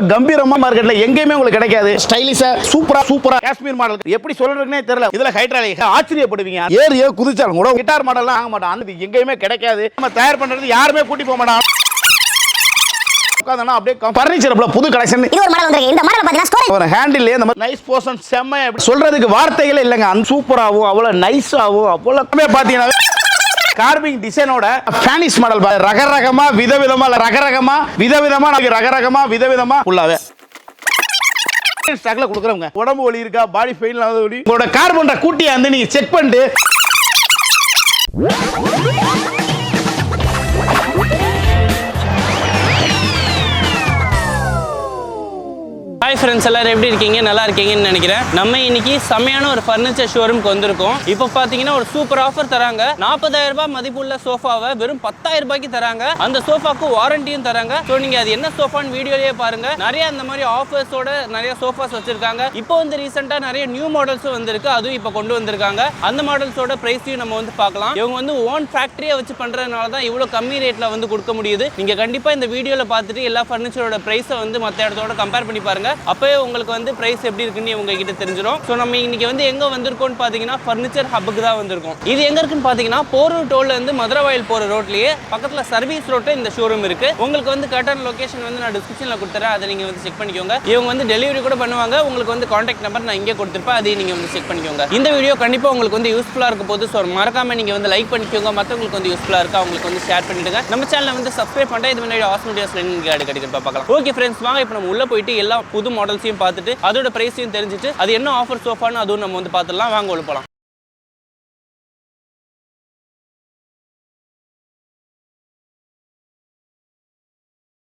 கம்பீரமா மார்க்கெட்ல எங்கேயுமே உங்களுக்கு கிடைக்காது. ஸ்டைலிஷா சூப்பரா காஷ்மீர் மாடல் எப்படி சொல்றதுன்னே தெரியல. இதுல ஹைட்ராலிக் ஆச்சரியப்படுவீங்க. ஏறியோ குதிச்சாலும் கூட கிட்டார் மாடல்லாம் ஆக மாட்டான். அது எங்கேயுமே கிடைக்காது. நம்ம தயார் பண்றது யாருமே கூட்டி போக மாட்டான். அப்படியே பர்னிச்சர்ல புது கலெக்ஷன் இது ஒரு மாடல் வந்திருக்கு. இந்த மாடல் பாத்தீங்கன்னா ஸ்டோரேஜ் ஒரு ஹேண்டில் இந்த மாதிரி நைஸ் போர்ஷன் செம்மையா சொல்றதுக்கு வார்த்தைகளே இல்லங்க. அந்த சூப்பராவும் அவ்வளவு நைஸாவும் அவ்வளவு பாத்தீங்கன்னா கார்விங் டிசைனோட ஃபேனிஷ் மாடல் ரகரகமா விதவிதமா உள்ளாவே ஸ்டாக்ல கொடுக்குறவங்க. உடம்பு வலி இருக்கா, பாடி பெயின் இல்லாத வலி, உங்களோட கார் பண்ற கூட்டியை வந்து நீங்க செக் பண்ணிட்டு ஹாய் ஃப்ரெண்ட்ஸ், எல்லாரும் எப்படி இருக்கீங்க? நல்லா இருக்கீங்கன்னு நினைக்கிறேன். நம்ம இன்னைக்கு செம்மையான ஒரு ஃபர்னிச்சர் ஷோரூம்க்கு வந்திருக்கோம். இப்போ பார்த்தீங்கன்னா ஒரு சூப்பர் ஆஃபர் தராங்க. 40,000 ரூபாய் மதிப்புள்ள சோஃபாவை வெறும் 10,000 ரூபாய்க்கு தராங்க. அந்த சோஃபாக்கு வாரண்டியும் தராங்க. ஸோ நீங்கள் அது என்ன சோஃபான்னு வீடியோலேயே பாருங்க. நிறைய அந்த மாதிரி ஆஃபர்ஸோட நிறைய சோஃபாஸ் வச்சிருக்காங்க. இப்போ வந்து ரீசெண்டாக நிறைய நியூ மாடல்ஸும் வந்திருக்கு. அதுவும் இப்போ கொண்டு வந்திருக்காங்க. அந்த மாடல்ஸோட ப்ரைஸையும் நம்ம வந்து பார்க்கலாம். இவங்க வந்து ஓன் ஃபேக்ட்ரியை வச்சு பண்ணுறதுனால தான் இவ்வளோ கம்மி ரேட்டில் வந்து கொடுக்க முடியுது. நீங்கள் கண்டிப்பாக இந்த வீடியோவில் பார்த்துட்டு எல்லா ஃபர்னிச்சரோட ப்ரைஸை வந்து மற்ற இடத்தோட கம்பேர் பண்ணி பாருங்க. அப்பவே உங்களுக்கு வந்து பிரைஸ் எப்படி இருக்குன்னு உங்ககிட்ட தெரிஞ்சிடும். ஸோ நம்ம இன்னைக்கு வந்து எங்க வந்திருக்கோம்னு பார்த்தீங்கன்னா ஃபர்னிச்சர் ஹப்புக்கு தான் வந்திருக்கோம். இது எங்க இருக்குன்னு பார்த்தீங்கன்னா போரூர் டோல்ல இருந்து மதுரவாயில் போற ரோட்லயே பக்கத்துல சர்வீஸ் ரோட்ல இந்த ஷோரூம் இருக்கு. உங்களுக்கு வந்து கரெக்டான லொகேஷன் வந்து நான் டிஸ்கிரிப்ஷன்ல கொடுத்துறேன். அதை நீங்க வந்து செக் பண்ணிக்கோங்க. இவங்க வந்து டெலிவரி கூட பண்ணுவாங்க. உங்களுக்கு வந்து கான்டாக்ட் நம்பர் நான் இங்கே கொடுத்துருப்பேன். அதையும் நீங்க வந்து செக் பண்ணிக்கோங்க. இந்த வீடியோ கண்டிப்பா உங்களுக்கு வந்து யூஸ்ஃபுல்லா இருக்க போது. ஸோ மறக்காம நீங்க வந்து லைக் பண்ணிக்கோங்க. மற்றவங்களுக்கு வந்து யூஸ்ஃபுல்லா இருக்கா அவங்களுக்கு வந்து ஷேர் பண்ணிடுங்க. நம்ம சேனலை வந்து சப்ஸ்கிரைப் பண்ணிட்டு இது முன்னாடி ஆசம் வீடியோஸ் கிடைக்கிறப்ப பார்க்கலாம். ஓகே ஃப்ரெண்ட்ஸ், வாங்க இப்போ நம்ம உள்ள போயிட்டு எல்லா புது மாடல்ஸையும் பார்த்துட்டு அதோட பிரைஸையும் தெரிஞ்சுட்டு அது என்ன ஆஃபர் சோஃபான்னு அதுவும் நம்ம வந்து பார்த்துடலாம். வாங்க உள்ள போலாம்.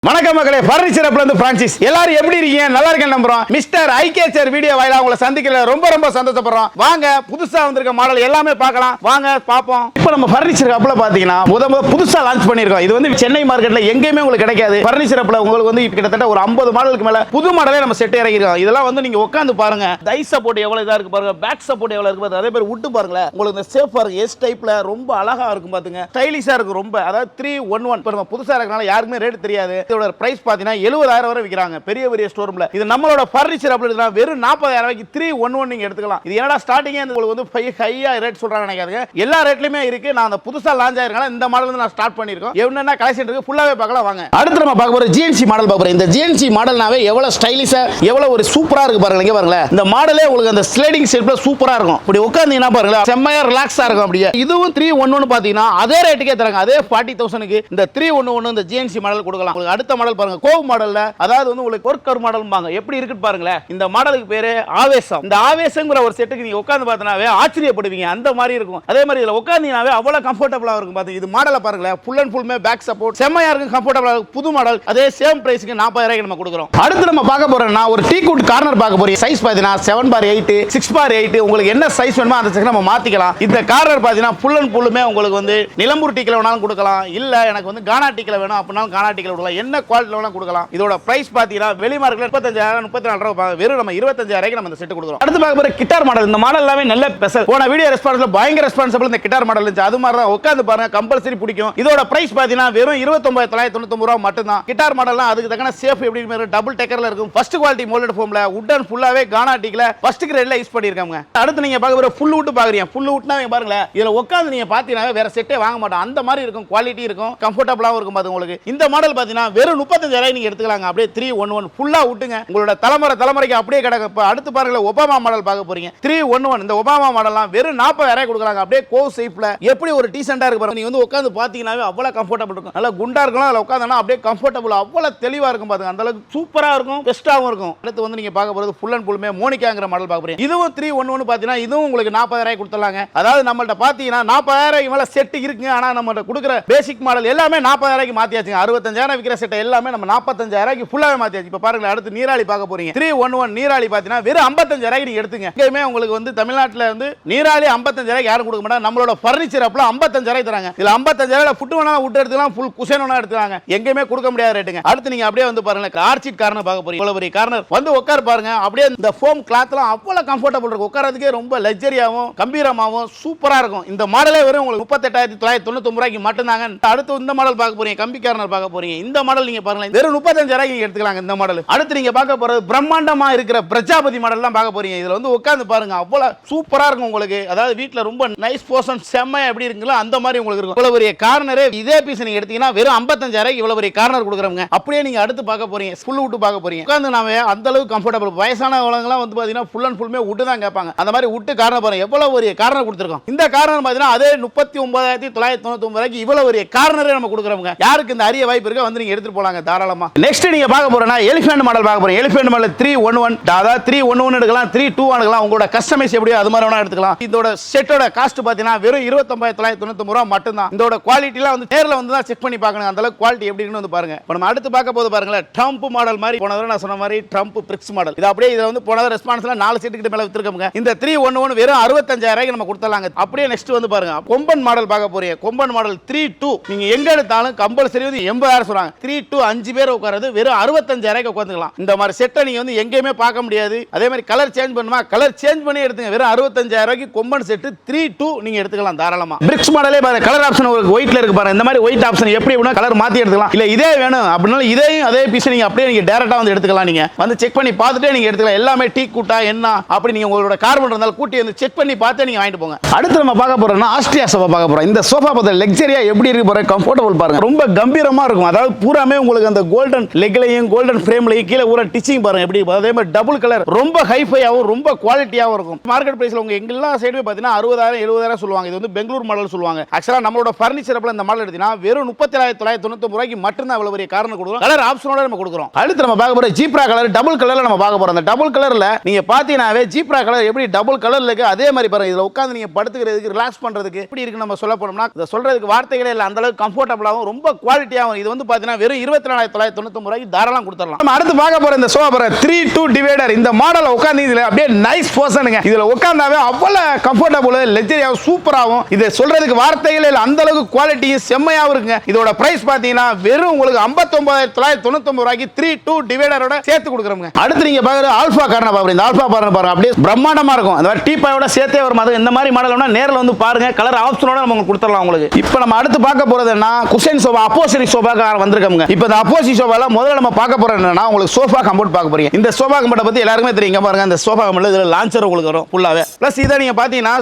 வணக்கம் மக்களே, ஃபர்னிச்சர் ஹப்ல இருந்து பிரான்சிஸ். எல்லாரும் எப்படி இருக்கீங்க? நல்லா இருக்கேன் நம்புறோம். மிஸ்டர் ஐகேச்சர் வீடியோ வாயிலா உங்களை சந்திக்கல ரொம்ப சந்தோஷப்படுறோம். வாங்க புதுசா வந்திருக்க மாடல் எல்லாமே பார்க்கலாம். வாங்க பாப்போம். இப்போ நம்ம ஃபர்னிச்சர் ஹப்ல பாத்தீங்கன்னா முத புதுசா லான்ச் பண்ணிருக்கோம். இது வந்து சென்னை மார்க்கெட்ல எங்கேயுமே உங்களுக்கு கிடைக்காது. ஃபர்னிச்சர் ஹப்ல உங்களுக்கு வந்து கிட்டத்தட்ட ஒரு 50 மாடலுக்கு மேல புது மாடலே நம்ம செட் இறக்கிருக்கோம். இதெல்லாம் வந்து நீங்க உட்கார்ந்து பாருங்க. டை சப்போர்ட் எவ்வளவு இதா இருக்கு பாருங்க. பேக் சப்போர்ட் எவ்வளவு இருக்கு பாருங்க. அதே மாதிரி வுட் பாருங்க. உங்களுக்கு இந்த சேஃப் பாருங்க. எஸ் டைப்ல ரொம்ப அழகா இருக்கும் பாத்துங்க. ஸ்டைலிஷா இருக்கு ரொம்ப. அதாவது 311 பாருங்க. புதுசா இருக்கனால யாருக்குமே ரேட் தெரியாது. இதோட பிரைஸ் பாத்தீங்கன்னா 70,000 வரை விக்கிறாங்க பெரிய ஸ்டோரூம்ல. இது நம்மளோட ஃபர்னிச்சர் ஹப்ல வெறும் 40,000 ரூபாய்க்கு 311 நீங்க எடுத்துக்கலாம். இது என்னடா ஸ்டார்டிங்கே உங்களுக்கு வந்து ஹையா ரேட் சொல்றாங்க நினைக்காதீங்க. எல்லா ரேட்லயுமே இருக்கு. நான் அந்த புதுசா லான்ச் ஆயிருக்கனால இந்த மாடல் வந்து நான் ஸ்டார்ட் பண்ணிருக்கோம். என்னென்ன கலெக்ஷன் இருக்கு ஃபுல்லாவே பார்க்கலாம் வாங்க. அடுத்து நம்ம பார்க்க போற ஜிஎன்சி மாடல் பார்க்க போறோம். இந்த ஜிஎன்சி மாடல்னாவே எவ்வளவு ஸ்டைலிஷா எவ்வளவு ஒரு சூப்பரா இருக்கு பாருங்க. இங்க பாருங்க. இந்த மாடலே உங்களுக்கு அந்த ஸ்லைடிங் ஷேப்ல சூப்பரா இருக்கும். இப்படி உட்கார்ந்தீங்கன்னா பாருங்க செம்மையா ரிலாக்ஸா இருக்கும். அப்படியே இதுவும் 311 பாத்தீங்கன்னா அதே ரேட்டுக்கே தராங்க. அதே 40,000க்கு இந்த 311 இந்த ஜிஎன்சி மாடல் கொடுக்கலாம். உங்களுக்கு அடுத்த மாடல் பாருங்க. கோவ் மாடல்ல அதாவது வந்து உங்களுக்கு ஒர்க்கர் மாடல்பாங்க. எப்படி இருக்குன்னு பாருங்களேன். இந்த மாடலுக்கு பேரு ஆவேசம். இந்த ஆவேசம்ங்கற ஒரு செட்டுக்கு நீங்க உட்கார்ந்து பார்த்தனாவே ஆச்சரியப்படுவீங்க. அந்த மாதிரி இருக்கும். அதே மாதிரி இதுல உட்கார்ந்தீங்கனாவே அவ்வளவு கம்ஃபர்ட்டபிளா இருக்கும். பாத்தீங்க இது மாடலை பாருங்களேன். Full and full back support செம்மையா இருக்கும். கம்ஃபர்ட்டபிளா இருக்கும். புது மாடல். அதே சேம் பிரைஸ்க்கு 40,000 ரூபாய்க்கு நம்ம கொடுக்குறோம். அடுத்து நம்ம பார்க்க போறோம்னா ஒரு டீ குட் கார்னர் பார்க்க போறோம். சைஸ் பாத்தீங்கன்னா 7/8 6/8 உங்களுக்கு என்ன சைஸ் வேணுமோ அந்த சைஸ் நம்ம மாத்திக்கலாம். இந்த கார்னர் பாத்தீங்கன்னா ஃபுல் அண்ட் ஃபுல் உங்களுக்கு வந்து நிலம்பூர் டீக்கல வேணாலும் கொடுக்கலாம். இல்ல எனக்கு வந்து கானா டீக்கல வேணும் அப்படினாலும் கானா டீக்கல கொடுக்கலாம். என்ன குவாலிட்டில வேணாலும் கொடுக்கலாம். இதோட பிரைஸ் பாத்தீங்கன்னா வெளி மார்க்கெட்ல 35,000 34,000 ரூபாய் வெறும் நம்ம 25,000 ரூபாய்க்கு நம்ம இந்த செட் கொடுக்குறோம். அடுத்து பார்க்க போற கிட்டார் மாடல். இந்த மாடல் எல்லாமே நல்ல ஸ்பெஷல். போன வீடியோ ரெஸ்பான்ஸ்ல பயங்கர ரெஸ்பான்சிபிள் இந்த கிட்டார் மாடல் இருந்துச்சு. அது மாதிரி தான் உட்கார்ந்து பாருங்க கம்பல்சரி பிடிக்கும். இதோட பிரைஸ் பாத்தீங்கன்னா வெறும் 29,999 ரூபாய் மட்டும் தான். கிட்டார் மாடல்லாம் அதுக்கு தக்கன சேஃப் எப்படி டபுள் டெக்கர்ல இருக்கும். ஃபர்ஸ்ட் குவாலிட்டி மோல்டட் ஃபோம்ல உட்டன் ஃபுல்லாவே கானா டீக்ல ஃபர்ஸ்ட் கிரேட்ல யூஸ் பண்ணிருக்காங்க. அடுத்து நீங்க பார்க்க போற ஃபுல் வுட் பாக்குறீங்க. ஃபுல் வுட்னா பாருங்க. இதுல உட்கார்ந்து நீங்க பாத்தீங்கன்னா வேற செட்டே வாங்க மாட்டோம். அந்த மாதிரி இருக்கும். குவாலிட்டி இருக்கும். கம்ஃபர்ட்டபிளாவும் இருக்கும் பாத்து உங்களுக்கு. இந்த மாடல் பாத்தீங்கன்னா வெறும் 35,000 ரூபாய் நீங்க எடுத்துக்கலாங்க. அப்படியே 311 ஃபுல்லா விட்டுங்க. உங்களோட தலைமுறைக்கு அப்படியே கிடக்கு. இப்ப அடுத்து பாருங்க ஒபாமா மாடல் பார்க்க போறீங்க. 311 இந்த ஒபாமா மாடல்லாம் வெறும் 40,000 ரூபாய் கொடுக்குறாங்க. அப்படியே கோவ் ஷேப்ல எப்படி ஒரு டீசென்ட்டா இருக்கு பாருங்க. நீங்க வந்து உட்கார்ந்து பாத்தீங்கன்னாவே அவ்வளவு கம்ஃபர்ட்டபிள் இருக்கும். நல்லா குண்டா இருக்கும். அதுல உட்கார்ந்தா அப்படியே கம்ஃபர்ட்டபிள் அவ்வளவு தெளிவா இருக்கும் பாருங்க. அந்த அளவுக்கு சூப்பரா இருக்கும். பெஸ்டாவும் இருக்கும். அடுத்து வந்து நீங்க பார்க்க போறது ஃபுல் அண்ட் ஃபுல்மே மோனிகாங்கற மாடல் பார்க்க போறீங்க. இதுவும் 311 பாத்தீங்கன்னா இதுவும் உங்களுக்கு 40,000 ரூபாய் கொடுத்தலாங்க. அதாவது நம்மள்ட்ட பாத்தீங்கன்னா 40,000 ரூபாய்க்கு மேல செட் இருக்குங்க. ஆனா நம்மள்ட்ட கொடுக்குற பேசிக் மாடல் எல்லாமே 40,000 ரூபாய்க்கு மாத்தியாச்சு. 65,000 விக்கிற செட் எல்லாமே நம்ம 45,000 ரூபாய்க்கு ஃபுல்லாவே மாத்தியாச்சு. இப்ப பாருங்க அடுத்து நீராளி பார்க்க போறீங்க. 311 நீராளி பாத்தீங்கன்னா வெறும் 55,000 ரூபாய்க்கு நீங்க எடுத்துங்க. எங்கேயுமே உங்களுக்கு வந்து தமிழ்நாட்டுல வந்து நீராளி 55,000 ரூபாய்க்கு யாரும் கொடுக்க மாட்டாங்க. நம்மளோட ஃபர்னிச்சர் ஹப்ல 55,000 ரூபாய் தராங்க. இதுல 55,000 ரூபாய் ஃபுட் வேணா வுட் எடுத்துக்கலாம். ஃபுல் குஷன் வேணா எடுத்துவாங்க. எங்கேயுமே கொடுக்க முடியாத ரேட்டுங்க. அடுத்து நீங்க அப்படியே வந்து பாருங்க ஆர்ச்சிட் கார்னர் பார்க்க போறீங்க. இவ்வளவு பெரிய கார்னர் வந்து உட்கார் பாருங்க. அப்படியே இந்த ஃபோம் கிளாத்லாம் அவ்வளவு கம்ஃபர்ட்டபிள் இருக்கும். உட்காரதுக்கே ரொம்ப லக்ஸரியாவும் கம்பீரமாவும் சூப்பரா இருக்கும். இந்த மாடலே வெறும் உங்களுக்கு 38,999 ரூபாய்க்கு மட்டும் தாங்க. அடுத்து இந்த மாடல் பார்க்க போறீங்க. கம்பி கார்னர் பார்க்க போறீங்க. இந்த மாடல் நீங்க பாருங்க வெறும் 35,000 நீங்க எடுத்துக்கலாம் இந்த மாடல். அடுத்து நீங்க பார்க்க போறது பிரம்மாண்டமா இருக்கிற பிரஜாபதி மாடல் தான் பார்க்க போறீங்க. இதுல வந்து உட்கார்ந்து பாருங்க அவ்வளவு சூப்பரா இருக்கும் உங்களுக்கு. அதாவது வீட்ல ரொம்ப நைஸ் போர்ஷன் செம்ம எப்படி இருக்குங்களோ அந்த மாதிரி உங்களுக்கு இருக்கும். இவ்வளவு பெரிய கார்னரே இதே பீஸ் நீங்க எடுத்தீங்கன்னா வெறும் 55,000 இவ்வளவு பெரிய கார்னர் கொடுக்குறோங்க. அப்படியே நீங்க அடுத்து பார்க்க போறீங்க ஃபுல் வுட் பார்க்க போறீங்க. உட்கார்ந்து நாம அந்த அளவுக்கு கம்ஃபர்டபிள். வயசானவங்கலாம் வந்து பாத்தீங்கன்னா ஃபுல் அண்ட் ஃபுல்மே வுட் தான் கேட்பாங்க. அந்த மாதிரி வுட் கார்னர் பாருங்க எவ்வளவு பெரிய கார்னர் கொடுத்துருக்கோம். இந்த கார்னர் பாத்தீங்கன்னா அதே 39,999 இவ்வளவு பெரிய கார்னரே நம்ம கொடுக்குறோங்க. யாருக்கு இந்த அரிய வாய்ப்பு இருக்கு வந்து நீங்க எடுத்துட்டு போலாங்க தாராளமா. நெக்ஸ்ட் நீங்க பார்க்க போறேன்னா எலிஃபென்ட் மாடல் பார்க்க போறீங்க. எலிஃபென்ட் மாடல் 311 அதாவது 311 எடுக்கலாம் 32 எடுக்கலாம். உங்களோட கஸ்டமைஸ் எப்படியோ அது மாதிரி வேணா எடுத்துக்கலாம். இதோட செட்டோட காஸ்ட் பாத்தீங்கன்னா வெறும் 29,999 ரூபாய் மட்டும் தான். இதோட குவாலிட்டிலாம் வந்து நேர்ல வந்து தான் செக் பண்ணி பார்க்கணும். அந்த அளவுக்கு குவாலிட்டி எப்படி இருக்குன்னு வந்து பாருங்க. இப்போ நம்ம அடுத்து பார்க்க போது பாருங்களேன் ட்ரம்ப் மாடல் மாதிரி போன தடவை நான் சொன்ன மாதிரி ட்ரம்ப் பிரிக்ஸ் மாடல். இது அப்படியே இதுல வந்து போன தடவை ரெஸ்பான்ஸ்ல 4 சீட்டு கிட்ட மேல வித்துருக்கோங்க. இந்த 311 வெறும் 65,000 நம்ம கொடுத்தலாங்க. அப்படியே நெக்ஸ்ட் வந்து பாருங்க கொம்பன் மாடல் பார்க்க போறீங்க. கொம்பன் மாடல் 32 நீங்க எங்க எடுத்தாலும் கம்பல்சரி வந்து 80,000 சொல்றாங்க. 32 5 பேர் உட்கார்றது வெறும் 65,000 உட்காந்துக்கலாம். இந்த மாதிரி செட்டை நீங்க வந்து எங்கேயுமே பார்க்க முடியாது. அதே மாதிரி கலர் சேஞ்ச் பண்ணுமா கலர் சேஞ்ச் பண்ணி எடுத்துங்க. வெறும் 65,000 கொம்பன் செட் 32 நீங்க எடுத்துக்கலாம் தாராளமா. பிரிக்ஸ் மாடலே பாருங்க கலர் ஆப்ஷன் உங்களுக்கு ஒயிட்ல இருக்கு பாருங்க. இந்த மாதிரி ஒயிட் ஆப்ஷன் எப்படி வேணும் கலர் மாத்தி எடுத்துக்கலாம். இல்ல இதே வேணும் அப்படினா இதையும் அதே பீஸ் நீங்க அப்படியே நீங்க டைரக்டா வந்து எடுத்துக்கலாம். நீங்க வந்து செக் பண்ணி பார்த்துட்டே நீங்க எடுத்துக்கலாம். எல்லாமே டீ கூட்டா என்ன அப்படி நீங்க உங்களோட கார்பன் இருந்தாலும் கூட்டி வந்து செக் பண்ணி பார்த்து நீங்க வாங்கிட்டு போங்க. அடுத்து நம்ம பார்க்க போறோம்னா ஆஸ்ட்ரியா சோஃபா பார்க்க போறோம். இந்த சோஃபா பார்த்தா லக்ஸரியா எப்படி இருக்கு பாருங்க. கம்ஃபர்டபிள் பாருங்க ரொம்ப கம்பீரமா இருக்கும். அதாவது பூராமே உங்களுக்கு அந்த கோல்டன் லெக்லையும் கோல்டன் ஃப்ரேம்லையும் கீழே ஊர டிச்சிங் பாருங்க எப்படி. அதே மாதிரி டபுள் கலர் ரொம்ப ஹைஃபையாவும் ரொம்ப குவாலிட்டியாவும் இருக்கும். மார்க்கெட் பிரைஸ்ல உங்க எல்லா சைடுமே பாத்தீங்கன்னா 60,000 70,000 சொல்லுவாங்க. இது வந்து பெங்களூர் மாடல் சொல்லுவாங்க. ஆக்சுவலா நம்மளோட ஃபர்னிச்சர் அப்பல இந்த மாடல் எடுத்தீங்கன்னா வெறும் 37,999 ரூபாய்க்கு மட்டும் தான் இவ்வளவு பெரிய காரணம் கொடுக்குறோம். கலர் ஆப்ஷனோட நம்ம கொடுக்குறோம். அடுத்து நம்ம பார்க்க போற ஜீப்ரா கலர் டபுள் கலர்ல நம்ம பார்க்க போறோம். அந்த டபுள் கலர்ல நீங்க பாத்தீங்கன்னாவே ஜீப்ரா கலர் எப்படி டபுள் கலர்ல இருக்கு அதே மாதிரி பாருங்க. இதுல உட்கார்ந்து நீங்க படுத்துக்கிறதுக்கு ரிலாக்ஸ் பண்றதுக்கு எப்படி இருக்கு நம்ம சொல்ல போனோம்னா இத சொல்றதுக்கு வார்த்தைகளே இல்ல. அந்த அளவுக்கு கம்ஃபர்டபிளாவும் ரொம்ப குவாலிட்டியாவும் இது வந்து பாத்தீங்கன்னா வெறும் 24,999 ரூபாய்க்கு தாராளம் கொடுத்துறலாம். நம்ம அடுத்து பார்க்க போற இந்த சோஃபா பாருங்க 3-2 டிவைடர். இந்த மாடல் உட்கார்ந்து இதுல அப்படியே நைஸ் போர்ஷனுங்க. இதுல உட்கார்ந்தாவே அவ்வளவு கம்ஃபர்டபிள் லக்ஸரியாவும் சூப்பராவும் இது சொல்றதுக்கு வார்த்தைகளே இல்ல. அந்த அளவுக்கு குவாலிட்டியும் செம்மையாவும் இருக்குங்க. இதோட பிரைஸ் பாத்தீங்கன்னா வெறும் உங்களுக்கு 59,999 ரூபாய்க்கு 3-2 டிவைடரோட சேர்த்து கொடுக்குறோம். அடுத்து நீங்க பாக்குற ஆல்பா கார்னர் பாருங்க. இந்த ஆல்பா கார்னர் பாருங்க அப்படியே பிரம்மாண்டமா இருக்கும். அந்த மாதிரி டீபாயோட சேர்த்தே வரும். அது இந்த மாதிரி மாடல்னா நேர்ல வந்து பாருங்க. கலர் ஆப்ஷனோட நம்ம கொடுத்துறலாம் உங்களுக்கு. இப்போ நம்ம அடுத்து பார்க்க போறது என்ன குஷன் சோஃபா அப்போசிட் சோஃபா வந்திருக்கோங்க. இப்போ இந்த அப்போசிட் சோஃபால முதல்ல நம்ம பார்க்க போறது என்னன்னா உங்களுக்கு சோஃபா கம்போர்ட் பார்க்க போறீங்க. இந்த சோஃபா கம்போர்ட் பத்தி எல்லாருமே தெரியும். பாருங்க இந்த சோஃபா கம்போர்ட்ல இதுல லான்ச்சர் உங்களுக்கு வரும் ஃபுல்லாவே. பிளஸ் இதை நீங்க பாத்தீங்கன்னா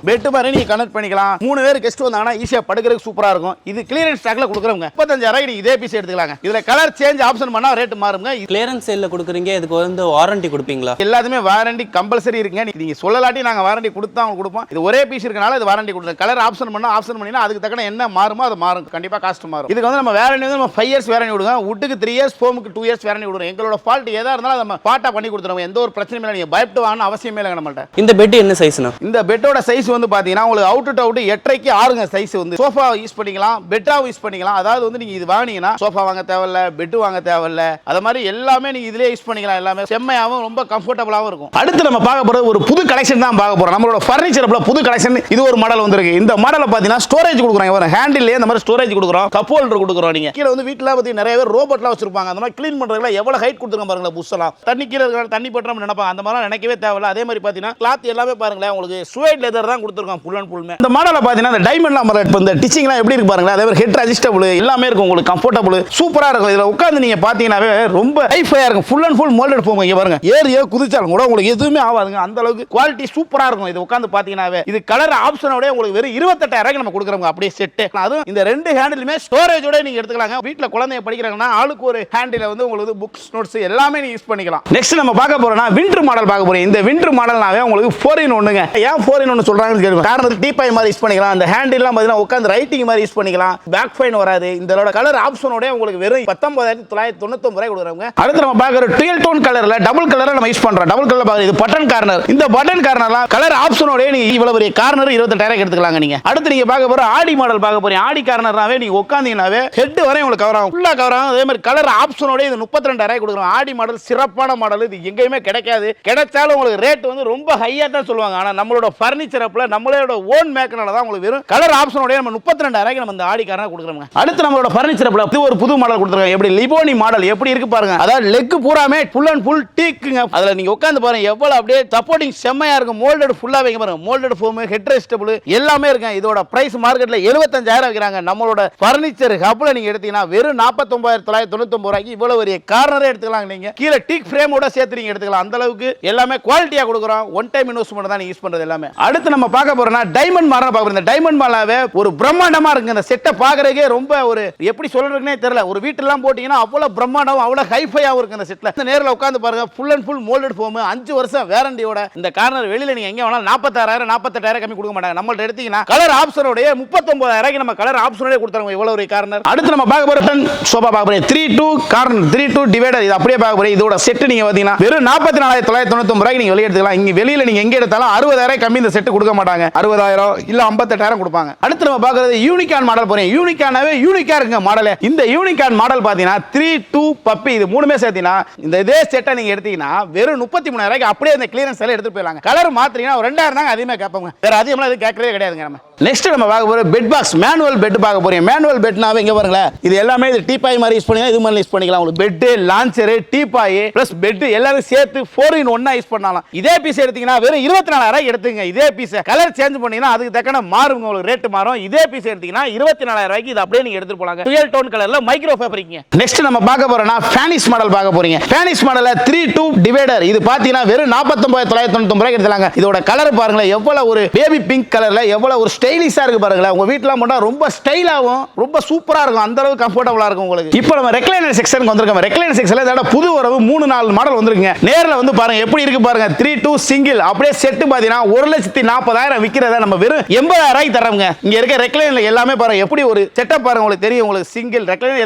பெட் மாதிரி நீங்க கனெக்ட் பண்ணிக்கலாம். 3 பேர் கெஸ்ட் வந்தாங்கன்னா ஈஸியா படுக்கிறதுக்கு சூப்பரா இருக்கும். இது கிளியரன்ஸ் ஸ்டாக்ல கொடுக்குறோங்க. 35,000 இதே பீஸ் எடுத்துக்கலாங்க. இதுல கலர் சேஞ்ச் ஆப்ஷன் பண்ணா ரேட் மாறுங்க. கிளியரன்ஸ் சேல்ல கொடுக்குறீங்க. இதுக்கு வந்து வாரண்டி கொடுப்பீங்களா? எல்லாத்துமே வாரண்டி கம்பல்சரி இருக்குங்க. நீங்க சொல்லலாட்டி நாங்க வாரண்டி கொடுத்தா அவங்க கொடுப்போம். இது ஒரே பீஸ் இருக்கனால இது வாரண்டி கொடுக்குறோம். கலர் ஆப்ஷன் பண்ணா ஆப்ஷன் பண்ணினா அதுக்கு தக்கன என்ன மாறுமோ அது மாறும். கண்டிப்பா காஸ்ட் மாறும். இதுக்கு வந்து நம்ம வாரண்டி வந்து நம்ம 5 இயர்ஸ் வாரண்டி கொடுங்க. வுட்டுக்கு 3 இயர்ஸ் ஃபோமுக்கு 2 இயர்ஸ் வாரண்டி கொடுக்குறோம். எங்களோட ஃபால்ட் ஏதா இருந்தாலும் நம்ம பாட்டா பண்ணி கொடுத்துறோம். எந்த ஒரு பிரச்சனையும் இல்லை. நீங்க பயப்பட்டு வாங்கணும் அவசியமே இல்லை நம்மள்ட்ட. இந்த பெட் என்ன சைஸ்னா? இந்த பெட்டோட சைஸ் வந்து பாத்தீங்கன்னா உங்களுக்கு அவுட் டு அவுட் 8.5 6ங்க சைஸ் வந்து. சோஃபா யூஸ் பண்ணிக்கலாம், பெட்டா யூஸ் பண்ணிக்கலாம். அதாவது வந்து நீங்க இது வாங்குனீங்கன்னா சோஃபா வாங்க தேவையில்ல, பெட் வாங்க தேவையில்ல. அத மாதிரி எல்லாமே நீங்க இதிலே யூஸ் பண்ணிக்கலாம். எல்லாமே செம்மையாவும் ரொம்ப கம்ஃபர்டபிளாவும் இருக்கும். அடுத்து நம்ம பார்க்க போறது ஒரு புது கலெக்ஷன் தான் பார்க்க போறோம். நம்மளோட ஃபர்னிச்சர்ல புது கலெக்ஷன் இது ஒரு மாடல் வந்திருக்கு. இந்த மாடல்ல பாத்தீங்கன்னா ஸ்டோரேஜ் கொடுக்குறாங்க. ஒரு ஹேண்டில்லே இந்த மாதிரி ஸ்டோரேஜ் கொடுக்குறோம். கப் ஹோல்டர் கொடுக்குறோம். நீங்க கீழ வந்து வீட்ல பத்தி நிறைய பேர் ரோபோட்லாம் வச்சிருப்பாங்க. அந்த மாதிரி க்ளீன் பண்றதுல எவ்வளவு ஹைட் கொடுத்துருக்காங்க பாருங்க. புஷ்லாம் தண்ணி கீழ இருக்க தண்ணி பற்றணும் நினைப்பாங்க. அந்த மாதிரி நினைக்கவே தேவையில்ல. அதே மாதிரி பாத்தீங்கன்னா கிளாத் எல்லாமே பாருங்களேன் உங்களுக்கு சுவேட் லெதர் தான் கொடுத்துருக்காங்க ஃபுல் அண்ட் ஃபுல்மே. இந்த மாடல்ல பாத்தீங்கன்னா இந்த டைமண்ட்லாம் இப்போ இந்த டிச்சிங்லாம் எப்படி இருக்கு பாருங்களேன். அதே மாதிரி ஹெட் அட்ஜஸ்டபிள் எல்லாமே இருக்கும் உங்களுக்கு கம்ஃபர்டபிள் சூப்பரா இருக்கும். இதுல உட்கார்ந்து நீங்க பாத்தீங்கன்னாவே ரொம்ப ஹைஃபையா இருக்கும். Full and full moulded foam. இங்க பாருங்க ஏரியா குதிச்சாலும் கூட உங்களுக்கு எதுவுமே ஆகாதுங்க. அந்த அளவுக்கு குவாலிட்டி சூப்பரா இருக்கும். இது உட்கார்ந்து பாத்தீங்கன்னாவே இது கலர் ஆப்ஷனோட உங்களுக்கு வெறும் 28,000 நம்ம கொடுக்குறோம். அப்படியே செட். அதுவும் இந்த ரெண்டு ஹேண்டிலுமே ஸ்டோரேஜோட நீங்க எடுத்துக்கலாங்க. வீட்ல குழந்தைய படிக்கிறாங்கன்னா ஆளுக்கு ஒரு ஹேண்டில் வந்து உங்களுக்கு புக்ஸ் நோட்ஸ் எல்லாமே நீங்க யூஸ் பண்ணிக்கலாம். நெக்ஸ்ட் நம்ம பார்க்க போறோம்னா விண்டர் மாடல் பார்க்க போறோம். இந்த விண்டர் மாடல்னாவே உங்களுக்கு 4-in-1ங்க. ஏன் 4-in-1 சொல்றாங்கன்னு கேளுங்க. காரணம் டீபாய் மாதிரி யூஸ் பண்ணிக்கலாம். அந்த ஹேண்டில்லாம் பாத்தீங்கன்னா உட்கார்ந்து ரைட்டிங் மாதிரி யூஸ் பண்ணிக்கலாம். பேக் ஃபைன் வராது. இதோட கலர் ஆப்ஷனோட உங்களுக்கு வெறும் 19,999 ரூபாய் கொடுக்குறாங்க. அடுத்து நம்ம பார்க்குற டுவெல் டோன் கலர்ல டபுள் கலர்ல நம்ம யூஸ் பண்றோம். டபுள் கலர் பாருங்க. இது பட்டன் கார்னர். இந்த பட்டன் கார்னர்லாம் கலர் ஆப்ஷனோட நீங்க இவ்வளவு பெரிய கார்னர் 28,000 எடுத்துக்கலாங்க நீங்க. அடுத்து நீங்க பார்க்க போற ஆடி மாடல் பார்க்க போறீங்க. ஆடி கார்னர்னாவே நீங்க உட்கார்ந்தீங்கனாவே ஹெட் வரை உங்களுக்கு கவர் ஆகும். ஃபுல்லா கவர் ஆகும். அதே மாதிரி கலர் ஆப்ஷனோட இது 32,000 கொடுக்குறோம். ஆடி மாடல் சிறப்பான மாடல். இது எங்கேயுமே கிடைக்காது. கிடைச்சாலும் உங்களுக்கு ரேட் வந்து ரொம்ப ஹையா தான் சொல்லுவாங்க. ஆனா நம்மளோட ஃபர்னிச்சர் அப்ல ஷாப்ல நம்மளோட ஓன் மேக்கனால தான் உங்களுக்கு வெறும் கலர் ஆப்ஷனோட நம்ம 32,000 நம்ம இந்த ஆடி காரனா கொடுக்குறோம். அடுத்து நம்மளோட ஃபர்னிச்சர் இது ஒரு புது மாடல் கொடுத்துருக்காங்க. எப்படி லிபோனி மாடல் எப்படி இருக்கு பாருங்க. அதாவது லெக் பூராமே ஃபுல் அண்ட் ஃபுல் டீக்குங்க. அதுல நீங்க உட்கார்ந்து பாருங்க எவ்வளவு அப்படியே சப்போர்ட்டிங் செம்மையா இருக்கும். மோல்டட் ஃபுல்லா வைங்க பாருங்க. மோல்டட் ஃபோம், ஹெட் ரெஸ்டபிள் எல்லாமே இருக்கு. இதோட பிரைஸ் மார்க்கெட்ல 75,000 விக்கிறாங்க. நம்மளோட ஃபர்னிச்சர் ஹப்ல நீங்க எடுத்தீங்கன்னா வெறும் 49,999 ரூபாய்க்கு இவ்வளவு ஒரு கார்னரே எடுத்துக்கலாம். நீங்க கீழே டீக் ஃப்ரேமோட சேர்த்து நீங்க எடுத்துக்கலாம். அந்த அளவுக்கு எல்லாமே குவாலிட்டியா கொடுக்குறோம். ஒன் டைம் இன்வெஸ்ட்மென்ட் தான் யூஸ் பண்றது எல்லாமே. அடுத்து நம்ம பார்க்க போறோம்னா டைமண்ட் மாடல் பார்க்க போறோம். இந்த டைமண்ட் மாலாவே ஒரு பிரம்மாண்டமா இருக்கு. இந்த செட்டை பார்க்கறதுக்கே ரொம்ப ஒரு எப்படி சொல்றதுன்னே தெரியல. ஒரு வீட்டெல்லாம் போட்டீங்கன்னா அவ்வளவு பிரம்மாண்டம் அவ்வளவு ஹைஃபையாவும் இருக்கு. இந்த செட்ல நேர்ல உட்கார்ந்து பாருங்க. Full and full moulded foam 5 வருஷம் வாரண்டியோட. இந்த கார்னர் வெளியில நீங்க எங்க வேணாலும் 46,000 48,000 கம்மி கொடுக்க மாட்டாங்க. நம்மள்ட்ட எடுத்தீங்கன்னா கலர் ஆப்ஷனோட 39,000 நம்ம கலர் ஆப்ஷனோட கொடுத்துறோம். இவ்வளவு ஒரு கார்னர். அடுத்து நம்ம பார்க்க போறோம் சோபா பார்க்க போறோம். 3-2 கார்னர் 3-2 டிவைடர். இது அப்படியே பார்க்க போறோம். இதோட செட் நீங்க பாத்தீங்கன்னா வெறும் 44,999 ரூபாய்க்கு நீங்க வெளிய எடுத்துக்கலாம். இங்க வெளியில நீங்க எங்க எடுத்தாலும் 60,000 கம்மி இந்த செட் கொடுக்க மாட்டாங்க. 60,000 இல்ல 58,000 கொடுப்பாங்க. அடுத்து நம்ம பார்க்கிறது யூனிகான் மாடல் போறோம். யூனிகானாவே யூனிக்கா இருக்குங்க மாடல். இந்த யூனிகான் மாடல் பாத்தீங்கன்னா 3-2 பப்பி இது மூணுமே சேர்த்தீங்கன்னா இந்த இதே செட்டை நீங்க எடுத்தீங்கன்னா வெறும் 33,000 அப்படியே இந்த கிளியரன்ஸ் எல்லாம் எடுத்து போயிடலாம். கலர் மாத்திரீங்கன்னா 2,000 தாங்க அதிகமா கேட்பாங்க. வேற அதிகமா இது கேட்கவே கிடையாதுங்க. நம்ம நெக்ஸ்ட் நம்ம பார்க்க போறோம் பெட் பாக்ஸ் மேனுவல் பெட் பார்க்க போறோம். மேனுவல் பெட்னாவே இங்க பாருங்களேன். இது எல்லாமே இது டீபாய் மாதிரி யூஸ் பண்ணிக்கலாம். இது மாதிரி யூஸ் பண்ணிக்கலாம். உங்களுக்கு bed, lounger, teapoy plus bed எல்லாரும் சேர்த்து 4-in-1 யூஸ் பண்ணலாம். இதே பீஸ் எடுத்தீங்கன்னா வெறும் 24,000 எடுத்துங்க. இதே பீஸ் கலர் சேஞ்ச் பண்ணீங்கன்னா அதுக்கு தக்கன மாறும். உங்களுக்கு ரேட் மாறும். இதே பீஸ் எடுத்தீங்கன்னா 24,000 இது அப்படியே நீங்க எடுத்துட்டு போலாம். ரியல் டோன் கலர்ல மைக்ரோ ஃபேப்ரிக். நெக்ஸ்ட் நம்ம பார்க்க போறோம்னா ஃபேனிஸ் மாடல் பார்க்க போறீங்க. ஃபேனிஸ் மாடல்ல 3-2 டிவைடர். இது பாத்தீங்கன்னா வெறும் 49,999 எடுத்துலாங்க. இதோட கலர் பாருங்களேன் எவ்வளவு ஒரு பேபி பிங்க் கலர்ல எவ்வளவு ஒரு ஸ்டைலிஷா இருக்கு பாருங்களேன். உங்க வீட்ல போட்டா ரொம்ப ஸ்டைலாவும் ரொம்ப சூப்பரா இருக்கும். அந்த அளவுக்கு கம்ஃபர்ட்டபிளா இருக்கும் உங்களுக்கு. இப்போ நம்ம ரெக்லைனர் செக்ஷனுக்கு வந்திருக்கோம். ரெக்லைனர் செக்ஷன்ல இதோட புது வரவு 3-4 மாடல் வந்திருக்குங்க. நேர்ல வந்து பாருங்க எப்படி இருக்கு பாருங்க. 3-2 சிங்கிள் அப்படியே செட் பாத்தீங்கன்னா 1,40,000 விக்கிறத நம்ம வெறும் 80,000 தரோங்க. இங்க இருக்க ரெக்லைனர் எல்லாமே பாருங்க எப்படி ஒரு செட்டப் பாருங்க. உங்களுக்கு தெரியும். உங்களுக்கு சிங்கிள் ரெக்லைனர்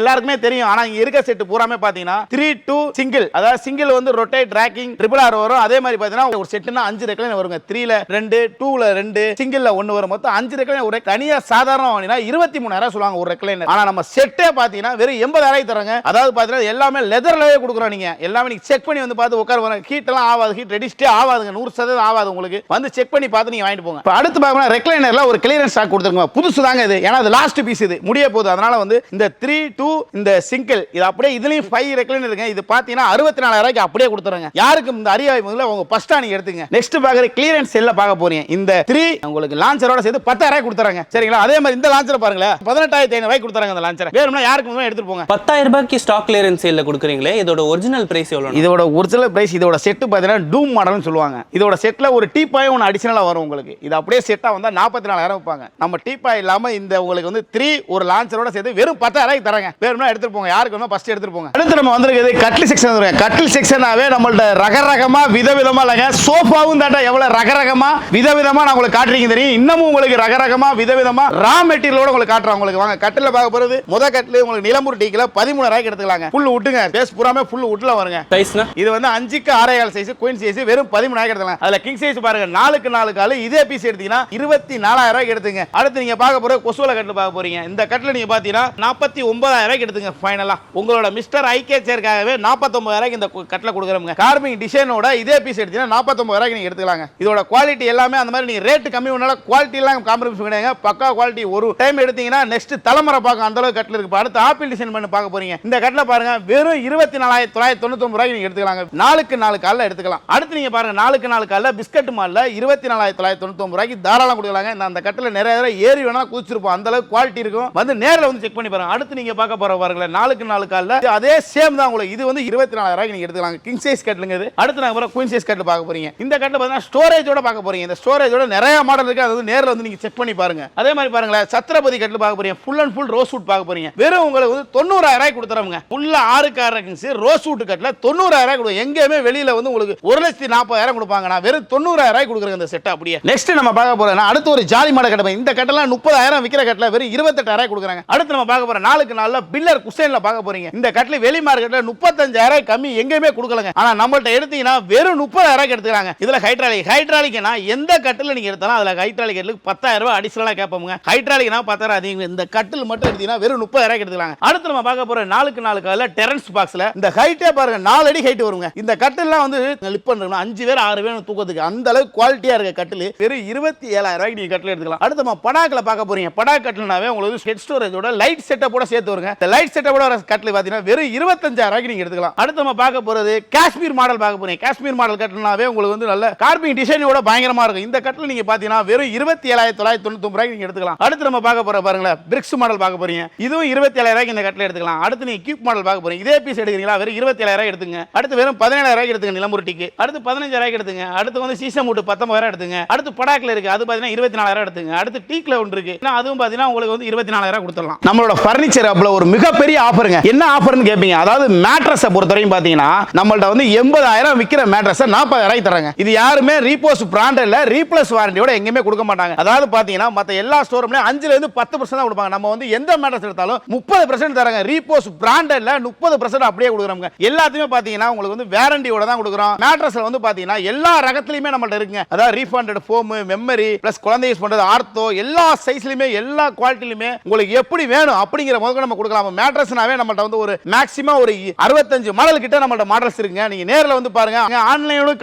எல்லாருக்குமே தெரியும். ஆனா இங்க இருக்க செட் பூராமே பாத்தீங்கன்னா 3-2 சிங்கிள். அதாவது சிங்கிள் வந்து ரொட்டேட் ரேக்கிங் RRR வரும். அதே மாதிரி பாத்தீங்கன்னா ஒரு செட்னா 5 ரெக்லைனர் வருங்க. 3ல 2 2ல 2 சிங்கிள்ல 1 வரும். மொத்தம் 5 ரெக்லைனர். ஒரு தனியா சாதாரண வாங்கினா 23,000 சொல்லுவாங்க ஒரு ரெக்லைனர். ஆனா நம்ம செட்டே பாத்தீங்கன்னா வெறும் 80,000 தரங்க. அதாவது பாத்தீங்கன்னா எல்லாமே லெதர்லவே கொடுக்குறோம். நீங்க எல்லாமே நீங்க செக் பண்ணி வந்து பார்த்து உட்கார ஹீட் எல்லாம் ஆகாது. ஹீட் ரெடிஸ்டே ஆகாதுங்க. 100% ஆகாது உங்களுக்கு. வந்து செக் பண்ணி பார்த்து நீங்க வாங்கிட்டு போங்க. இப்போ அடுத்து பாத்தீங்கன்னா ரெக்லைனர்ல ஒரு கிளியரன்ஸ் ஸ்டாக் கொடுத்துருங்க. புதுசு தாங்க இது. ஏன்னா அது லாஸ்ட் பீஸ் இது முடிய போகுது. அதனால வந்து இந்த 3-2 இந்த சிங்கிள் இது அப்படியே இதுலயும் 5 ரெக்லைனர் இருக்கு. இது பாத்தீங்கன்னா 64,000 அப்படியே கொடுத்துறங்க. யாருக்கும் இந்த அறியாமை முதல்ல உங்க ஃபர்ஸ்டா நீங்க எடுத்துங்க. நெக்ஸ்ட் பாக்குற கிளியரன்ஸ் செல்ல பார்க்க போறீங்க. இந்த 3 உங்களுக்கு லான்ச்சரோட சேர்த்து 10,000 கொடுத்துறாங்க. சரிங்களா? அதே மாதிரி இந்த லான்ச்சர் பாருங்க 18,500 கொடுத்துறாங்க. இந்த லான்ச்சர் வேணும்னா யாருக்கு எடுத்துட்டு போங்க. 10,000 ரூபாய்க்கு ஸ்டாக் கிளியரன்ஸ் சேல்ல கொடுக்குறீங்களே. இதோட ஒரிஜினல் பிரைஸ் எவ்வளவு? இதோட ஒரிஜினல் பிரைஸ் இதோட செட் பாத்தீங்கன்னா டூம் மாடல்னு சொல்லுவாங்க. இதோட செட்ல ஒரு டீபாய் ஒன்னு அடிஷனலா வரும் உங்களுக்கு. இது அப்படியே செட்டா வந்தா 44,000 வைப்பாங்க. நம்ம டீபாய் இல்லாம இந்த உங்களுக்கு வந்து 3 ஒரு லான்ச்சரோட சேர்த்து வெறும் 10,000 தராங்க. வேணும்னா எடுத்துட்டு போங்க. யாருக்கு வேணுமோ ஃபர்ஸ்ட் எடுத்துட்டு போங்க. அடுத்து நம்ம வந்திருக்கிறது கட்டில் செக்ஷன் வந்துருங்க. கட்டில் செக்ஷனாவே நம்மள்ட்ட ரகரகமா விதவிதமா இல்லங்க. சோஃபாவும் தாண்டா எவ்வளவு ரகரகமா விதவிதமா நான் உங்களுக்கு காட்டுறீங்க தெரியும். இன்னமும் உங்களுக்கு ரகரகமா விதவிதமா ரா மெட்டீரியலோட உங்களுக்கு காட்டுறோம். உங்களுக்கு வாங்க கட்டில பார்க்க போறது முத கட்டில உங்களுக்கு நிலம்பூர் டீக்கில 13,000 எடுத்துக்கலாங்க. ஃபுல் வுட்டுங்க. பேஸ் பூராமே ஃபுல் வுட்ல வருங்க. சைஸ்னா இது வந்து 5க்கு 6.5 சைஸ் குயின் சைஸ் வெறும் 13,000 எடுத்துக்கலாம். அதுல கிங் சைஸ் பாருங்க 4க்கு 4 கால் இதே பீஸ் எடுத்தீங்கன்னா 24,000 எடுத்துங்க. அடுத்து நீங்க பார்க்க போற கொசுவல கட்டில பார்க்க போறீங்க. இந்த கட்டில நீங்க பாத்தீங்கன்னா 49,000 எடுத்துங்க. ஃபைனலா உங்களோட மிஸ்டர் ஐகே சேர்க்காகவே 49,000 இந்த கட்டில கொடுக்குறோங்க. கார்விங் டிசைனோட இதே பீஸ் எடுத்தீங்கன்னா 49,000 நீங்க எடுத்துக்கலாங்க. இதோட குவாலிட்டி எல்லாமே அந்த மாதிரி நீங்க ரேட் கம்மி பண்ணால குவாலிட்டி எல்லாம் காம்ப்ரமைஸ் கிடையாது. பக்கா குவாலிட்டி. ஒரு டைம் எடுத்தீங்கன்னா நெக்ஸ்ட் தலைமுறை பார்க்க அந்த அளவுக்கு கட்டில இருக்கு. அடுத்து ஆப்பிள் டிசைன் பண்ணி பார்க்க போறீங்க. இந்த கட்டில பாருங்க வெறும் 24,999 நீங்க எடுத்துக்கலாங்க. 4க்கு 4 கால்ல எடுத்துக்கலாம். அடுத்து நீங்க பாருங்க 4க்கு 4 கால்ல பிஸ்கட் மால்ல 24,999 தாராளம் கொடுக்கலாங்க. அந்த கட்டில நிறைய ஏறி வேணா குதிச்சிருப்போம். அந்த அளவுக்கு குவாலிட்டி இருக்கும். வந்து நேர்ல வந்து செக் பண்ணி பாருங்க. அடுத்து நீங்க பார்க்க போற பாருங்க 4க்கு 4 கால்ல அதே சேம் தான் உங்களுக்கு. இது வந்து 24,000 நீங்க எடுத்துக்கலாம். கிங் சைஸ் கட்டிலுங்க இது. அடுத்து நாங்க குயின் சைஸ் கட்டில் பார்க்க போறீங்க. இந்த கட்டில பாத்தீங்கன்னா ஸ்டோரேஜோட பார்க்க போறீங்க. இந்த ஸ்டோரேஜோட நிறைய மாடல் இருக்கு. அது நேர்ல வந்து நீங்க செக் பண்ணி பாருங்க. அதே மாதிரி பாருங்களேன் சத்ரபதி கட்டில் பார்க்க போறீங்க. Full and full rose would பார்க்க போறீங்க. வெறும் உங்களுக்கு வந்து 90,000 கொடுத்துறோங்க. ஃபுல்லா 6 ரோஸ் வுட் கட்டில 90,000 கொடுங்க. எங்கேயுமே வெளியில வந்து உங்களுக்கு 1,40,000 கொடுப்பாங்க. நான் வெறும் 90,000 கொடுக்குறேன் இந்த செட் அப்படியே. நெக்ஸ்ட் நம்ம பார்க்க போறோம் அடுத்து ஒரு ஜாலி மாடல் கட்டை. இந்த கட்டெல்லாம் 30,000 விக்கிற கட்டில வெறும் 28,000 கொடுக்குறாங்க. அடுத்து நம்ம பார்க்க போறோம் 4க்கு 4 பில்லர் குஷன்ல பார்க்க போறீங்க. இந்த கட்டில வெளி மார்க்கெட்ல 35,000 கம்மி எங்கேயுமே கொடுக்கலங்க. ஆனா நம்மள்ட்ட எடுத்தீங்கன்னா வெறும் 30,000 எடுத்துக்கிறாங்க. இதுல ஹைட்ராலிக்னா எந்த கட்டில நீங்க எடுத்தாலும் அதுல ஹைட்ராலிக் 10,000 அடிஷனலா கேட்பாங்க. ஹைட்ராலிக்னா 10,000 அதிகம். இந்த கட்டில் மட்டும் எடுத்தீங்கன்னா வெறும் 30,000 எடுத்துக்கலாம். அடுத்து நம்ம பார்க்க போற 4க்கு 4 கால்ல டெரன்ஸ் பாக்ஸ்ல இந்த ஹைட்டே பாருங்க 4 அடி ஹைட் வருங்க. இந்த கட்டில்லாம் வந்து லிப் பண்ணனும் 5 பேர் 6 பேர் தூக்கத்துக்கு அந்த அளவுக்கு குவாலிட்டியா இருக்க கட்டில் வெறும் 27,000 ரூபாய்க்கு நீங்க கட்டில் எடுத்துக்கலாம். அடுத்து நம்ம படாக்ல பார்க்க போறீங்க. படாக் கட்டில்னாவே உங்களுக்கு ஹெட் ஸ்டோரேஜோட லைட் செட்டப்போட சேர்த்து வருங்க. இந்த லைட் செட்டப்போட வர கட்டில் பாத்தீங்கன்னா வெறும் 25,000 ரூபாய்க்கு நீங்க எடுத்துக்கலாம். அடுத்து நம்ம பார்க்க போறது காஷ்மீர் மாடல் பார்க்க போறீங்க. காஷ்மீர் மாடல் கட்டில்னாவே உங்களுக்கு வந்து நல்ல கார்பிங் டிசைனோட பயங்கரமா இருக்கும். இந்த கட்டில் நீங்க பாத்தீங்கன்னா வெறும் 27,999 ரூபாய்க்கு நீங்க எடுத்துக்கலாம். அடுத்து நம்ம பார்க்க போற பாருங்களேன் பிரிக்ஸ் மாடல் பார்க்க போறீங்க. இதுவும் 27,000 ரூபாய்க்கு இந்த கட்டில் எடுத்துக்கலாம். அடுத்து நீங்க கியூப் மாடல் பார்க்க போறீங்க. இதே பீஸ் எடுக்கிறீங்களா வெறும் 27,000 ரூபாய் எடுத்துங்க. அடுத்து வெறும் 17,000 ரூபாய்க்கு எடுத்துங்க நிலமுருட்டிக்கு. அடுத்து 15,000 ரூபாய்க்கு எடுத்துங்க. அடுத்து வந்து சீசம் மூட்டு 19,000 எடுத்துங்க. அடுத்து படாக்ல இருக்கு அது பாத்தீங்கன்னா 24,000 எடுத்துங்க. அடுத்து டீக்ல ஒன்று இருக்கு அதுவும் பாத்தீங்கன்னா உங்களுக்கு வந்து 24,000 கொடுத்துடலாம். நம்மளோட பர்னிச்சர் ஹப்ல ஒரு மிகப்பெரிய ஆஃபருங்க. என்ன ஆஃபர்னு கேட்பீங்க. அதாவது மேட்ரஸை பொறுத்தவரைக்கும் பாத்தீங்கன்னா நம்மள்ட்ட வந்து 80,000 விக்கிற மேட்ரஸை 40,000 தராங்க. இது யாருமே ரீபோஸ் பிராண்டட்ல ரீப்ளேஸ் வாரண்டியோட எங்கேயுமே கொடுக்க மாட்டாங்க. அதாவது பாத்தீங்கன்னா மத்த எல்லா ஸ்டோரூம்லயும் 5ல இருந்து 10% தான் கொடுப்பாங்க. நம்ம வந்து எந்த மேட்ரஸ் எடுத்தாலும் 30% தராங்க. ரீபோஸ் பிராண்டட்ல 30% அப்படியே கொடுக்குறாங்க. எல்லாத்தையுமே பாத்தீங்கன்னா உங்களுக்கு வந்து வாரண்டியோட தான் கொடுக்குறோம். மேட்ரஸ்ல வந்து பாத்தீங்கன்னா எல்லா ரகத்திலுமே நம்மள்ட்ட இருக்குங்க. அதாவது ரீஃபண்டட் ஃபோம், மெமரி பிளஸ் குழந்தை யூஸ் பண்றது ஆர்த்தோ எல்லா சைஸ்லயுமே எல்லா குவாலிட்டிலுமே உங்களுக்கு எப்படி வேணும் அப்படிங்கிற முதல்ல நம்ம கொடுக்கலாம். மேட்ரஸ்னாவே நம்மள்ட்ட வந்து ஒரு மேக்ஸிமம் ஒரு 65 மாடல் கிட்ட நம்மள்ட்ட மாடல்ஸ் இருக்குங்க. நீங்க நேர்ல வந்து பாருங்க. ஆன்லைனோட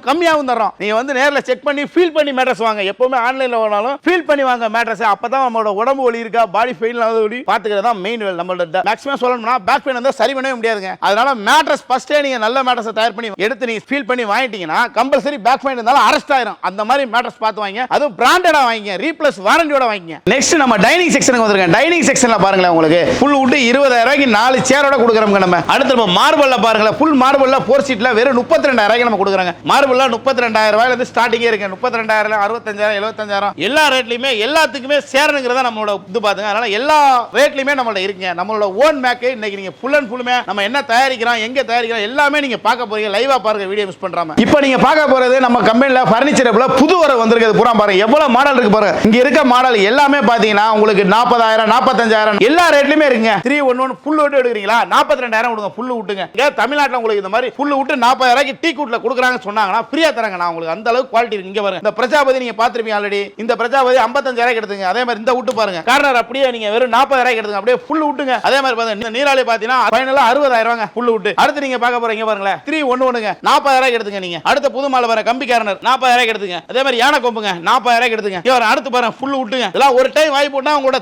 கம்மியாவும் தரோம். நீங்க வந்து நேர்ல செக் பண்ணி ஃபீல் பண்ணி மேட்ரஸ் வாங்க. எப்பவுமே ஆன்லைன்ல வாங்கினாலும் ஃபீல் பண்ணி வாங்க மேட்ரஸ். அப்பதான் நம்மளோட உடம்பு வலி இருக்கா பாடி பெயின் வலி பாத்துக்கிறதா மெயின் வேலை. நம்மளோட மேக்ஸிமம் சொல்லணும்னா பேக் பெயின் வந்து சரி பண்ணவே முடியாதுங்க. அதனால மேட்ரஸ் ஃபர்ஸ்டே நீங்க நல்ல மேட்ரஸ் தயார் பண்ணி எடுத்து நீங்க ஃபீல் பண்ணி வாங்கிட்டீங்கன்னா கம்பல்சரி பேக் பெயின் இருந்தாலும் அரெஸ்ட் ஆயிரும். அந்த மாதிரி மேட்ரஸ் பார்த்து வாங்க. அதுவும் பிராண்டடா வாங்கிங்க. ரீப்ளேஸ் வாரண்டியோட வாங்கிங்க. நெக்ஸ்ட் நம்ம டைனிங் செக்ஷனுக்கு வந்திருக்கோம். டைனிங் செக்ஷன்ல பாருங்களேன் உங்களுக்கு ஃபுல் வுட் 20,000 ரூபாய்க்கு 4 சேரோட கொடுக்குறோம் நம்ம. அடுத்து நம்ம மார்பிள்ல பாருங்களேன். ஃபுல் மார்பிள்ல 4 சீட்ல வெறும் 32,000 ரூபாய்க்கு நம்ம கொடுக்குறாங்க. மார்பிள்ல 32,000 ரூபாயில இருந்து ஸ்டார்டிங்கே இருக்கு. 32,000 65,000 75,000 எல்லா ரேட்லயுமே எல்லாத்துக்குமே சேரணுங்கிறத நம்மளோட இது பாத்துங்க. அதனால எல்லா ரேட்லயுமே நம்மளோட இருக்குங்க. நம்மளோட ஓன் மேக் இன்னைக்கு நீங்க ஃபுல் அண்ட் ஃபுல்லுமே நம்ம என்ன தயாரிக்கிறோம் எங்க தயாரிக்கிறோம் எல்லாமே நீங்க பார்க்க போறீங்க. லைவா பாருங்க வீடியோ மிஸ் பண்றாம. இப்போ நீங்க பார்க்க போறது நம்ம கம்பெனில ஃபர்னிச்சர் ஹப்ல புது வர வந்திருக்கிறது பூரா பாருங்க. எவ்வளவு மாடல் இருக்கு பாருங்க. இங்க இருக்க மாடல் எல்லாமே பாத்தீங்கன்னா உங்களுக்கு 40,000 45,000 எல்லா ரேட்லயுமே இருக்குங்க. 311 ஃபுல் வுட் எடுக்கிறீங்களா 42,000 கொடுங்க ஃபுல் வுட்டுங்க. இங்க தமிழ்நாட்டுல உங்களுக்கு இந்த மாதிரி ஃபுல் வுட் 40,000 ரூபாய்க்கு டீ கூட்ல கொடுக்குறாங்க சொன்னாங்கன்னா ஃப்ரீயா தராங்க. நான் உங்களுக்கு அந்த அளவுக்கு குவாலிட்டி இருக்கு. இங்க பாருங்க. இந்த பிரஜாபதி நீங்க பாத்துருப்பீங்க ஆல்ரெடி. இந்த பிரஜாபதி 55,000 ரூபாய்க்கு எடுத்துங்க. அதே மாதிரி இந்த வுட் பாருங்க. கார்னர் அப்படியே நீங்க வெறும் 40,000 ரூபாய்க்கு எடுத்துங்க. அப்படியே ஃபுல் வுட்டுங்க. அதே மாதிரி பாருங்க இந்த நீராளி பாத்தீங்கன்னா ஃபைனலா 60,000 ரூபாய்ங்க ஃபுல் வுட். அடுத்து நீங்க பார்க்க போறீங்க பாருங்க 311ங்க 40,000 ரூபாய்க்கு எடுத்துங்க. நீங்க அடுத்த புது மாலை பாருங்க கம்பி கார்னர் 40,000 ரூபாய்க்கு எடுத்துங்க. அதே மாதிரி யானை கொம்புங்க 40,000 ரூபாய்க்கு எடுத்துங்க. இவர அடுத்து பாருங்க ஃபுல் வுட்டுங்க. இதெல்லாம் ஒரு டைம் வாங்கி போட்டா உங்களோட